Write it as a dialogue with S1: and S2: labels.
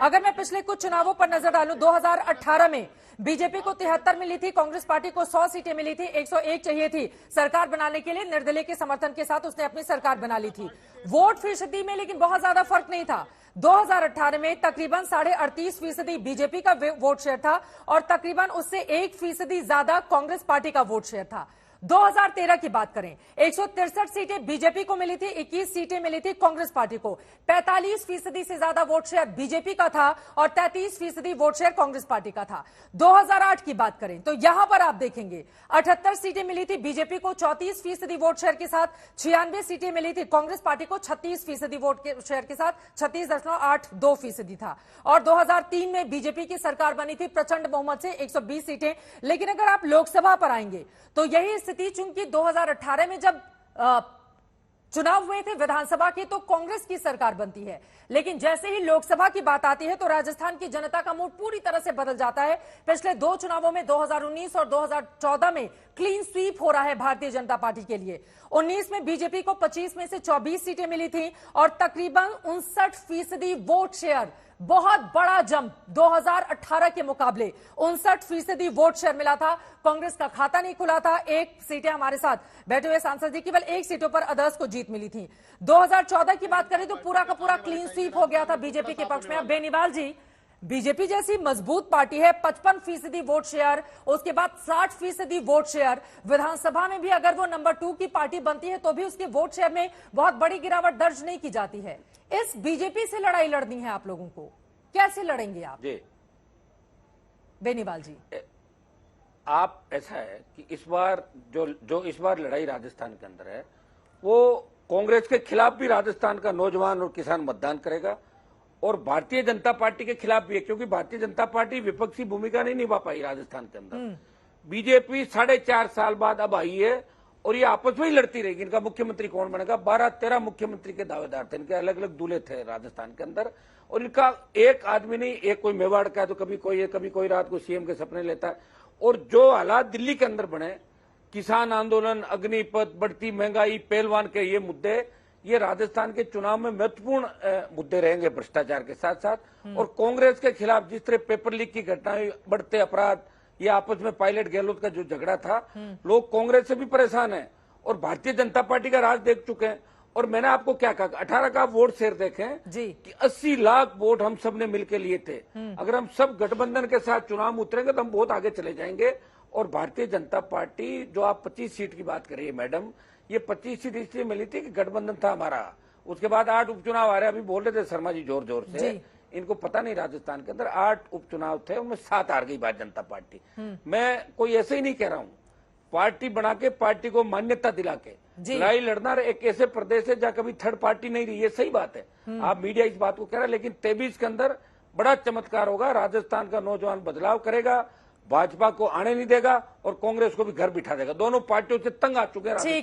S1: अगर मैं पिछले कुछ चुनावों पर नजर डालूं, 2018 में बीजेपी को 73 मिली थी, कांग्रेस पार्टी को 100 सीटें मिली थी, 101 चाहिए थी सरकार बनाने के लिए। निर्दलीय के समर्थन के साथ उसने अपनी सरकार बना ली थी। वोट फीसदी में लेकिन बहुत ज्यादा फर्क नहीं था। 2018 में तकरीबन 38.5% बीजेपी का वोट शेयर था और तकरीबन उससे 1% ज्यादा कांग्रेस पार्टी का वोट शेयर था। 2013 की बात करें, 163 सीटें बीजेपी को मिली थी, 21 सीटें मिली थी कांग्रेस पार्टी को। 45% से ज्यादा वोट शेयर बीजेपी का था और 33% वोट शेयर कांग्रेस पार्टी का था। 2008 की बात करें तो यहां पर आप देखेंगे 78 सीटें मिली थी बीजेपी को 34% वोट शेयर के साथ, 96 सीटें मिली थी कांग्रेस पार्टी को 36% वोट शेयर के साथ, 36.82% था। और 2003 में बीजेपी की सरकार बनी थी प्रचंड बहुमत से 120 सीटें। लेकिन अगर आप लोकसभा पर आएंगे तो यही स्थिति, चूंकि 2018 में जब चुनाव हुए थे विधानसभा के तो कांग्रेस की सरकार बनती है, लेकिन जैसे ही लोकसभा की बात आती है तो राजस्थान की जनता का मूड पूरी तरह से बदल जाता है। पिछले दो चुनावों में 2019 और 2014 में क्लीन स्वीप हो रहा है भारतीय जनता पार्टी के लिए। 19 में बीजेपी को 25 में से 24 सीटें मिली थी और तकरीबन 59% वोट शेयर, बहुत बड़ा जंप 2018 के मुकाबले 59% वोट शेयर मिला था। कांग्रेस का खाता नहीं खुला था। एक सीटें हमारे साथ बैठे हुए सांसद जी, केवल एक सीटों पर अदर्स को जीत मिली थी। 2014 की बात करें तो पूरा का पूरा क्लीन स्वीप हो गया था बीजेपी के पक्ष में। अब बेनीवाल जी, बीजेपी जैसी मजबूत पार्टी है, 55% वोट शेयर, उसके बाद 60% वोट शेयर। विधानसभा में भी अगर वो नंबर 2 की पार्टी बनती है तो भी उसके वोट शेयर में बहुत बड़ी गिरावट दर्ज नहीं की जाती है। इस बीजेपी से लड़ाई लड़नी है आप लोगों को, कैसे लड़ेंगे आप जी बेनीवाल जी?
S2: आप ऐसा है कि इस बार जो इस बार लड़ाई राजस्थान के अंदर है वो कांग्रेस के खिलाफ भी राजस्थान का नौजवान और किसान मतदान करेगा और भारतीय जनता पार्टी के खिलाफ भी है, क्योंकि भारतीय जनता पार्टी विपक्षी भूमिका नहीं निभा पाई राजस्थान के अंदर। बीजेपी 4.5 साल बाद अब आई है और ये आपस में ही लड़ती रहेगी। इनका मुख्यमंत्री कौन बनेगा, 12-13 मुख्यमंत्री के दावेदार थे, इनके अलग अलग दूल्हे थे राजस्थान के अंदर। और इनका एक आदमी नहीं, एक कोई मेवाड़ का है तो कभी कोई रात को सीएम के सपने लेता है। और जो हालात दिल्ली के अंदर बने, किसान आंदोलन, अग्निपथ, बढ़ती महंगाई, पहलवान के ये मुद्दे, ये राजस्थान के चुनाव में महत्वपूर्ण मुद्दे रहेंगे भ्रष्टाचार के साथ साथ। और कांग्रेस के खिलाफ जिस तरह पेपर लीक की घटनाएं, बढ़ते अपराध, ये आपस में पायलट गहलोत का जो झगड़ा था, लोग कांग्रेस से भी परेशान हैं और भारतीय जनता पार्टी का राज देख चुके हैं। और मैंने आपको क्या कहा, 18 का वोट शेयर देखें जी कि 80 लाख वोट हम सब ने मिलकर लिए थे। अगर हम सब गठबंधन के साथ चुनाव में उतरेंगे तो हम बहुत आगे चले जाएंगे। और भारतीय जनता पार्टी, जो आप 25 सीट की बात करिए मैडम, ये 25 सीट इसलिए मिली थी कि गठबंधन था हमारा। उसके बाद 8 उपचुनाव आ रहे, अभी बोल रहे थे शर्मा जी जोर जोर से, इनको पता नहीं राजस्थान के अंदर 8 उपचुनाव थे, उनमें 7 हार गई भारतीय जनता पार्टी। मैं कोई ऐसे ही नहीं कह रहा हूँ, पार्टी बना के, पार्टी को मान्यता दिला के लड़ाई लड़ना एक ऐसे प्रदेश है जहाँ कभी थर्ड पार्टी नहीं रही, ये सही बात है। आप मीडिया इस बात को कह रहा है, लेकिन 23 के अंदर बड़ा चमत्कार होगा। राजस्थान का नौजवान बदलाव करेगा, भाजपा को आने नहीं देगा और कांग्रेस को भी घर बिठा देगा। दोनों पार्टियों से तंग आ चुके हैं।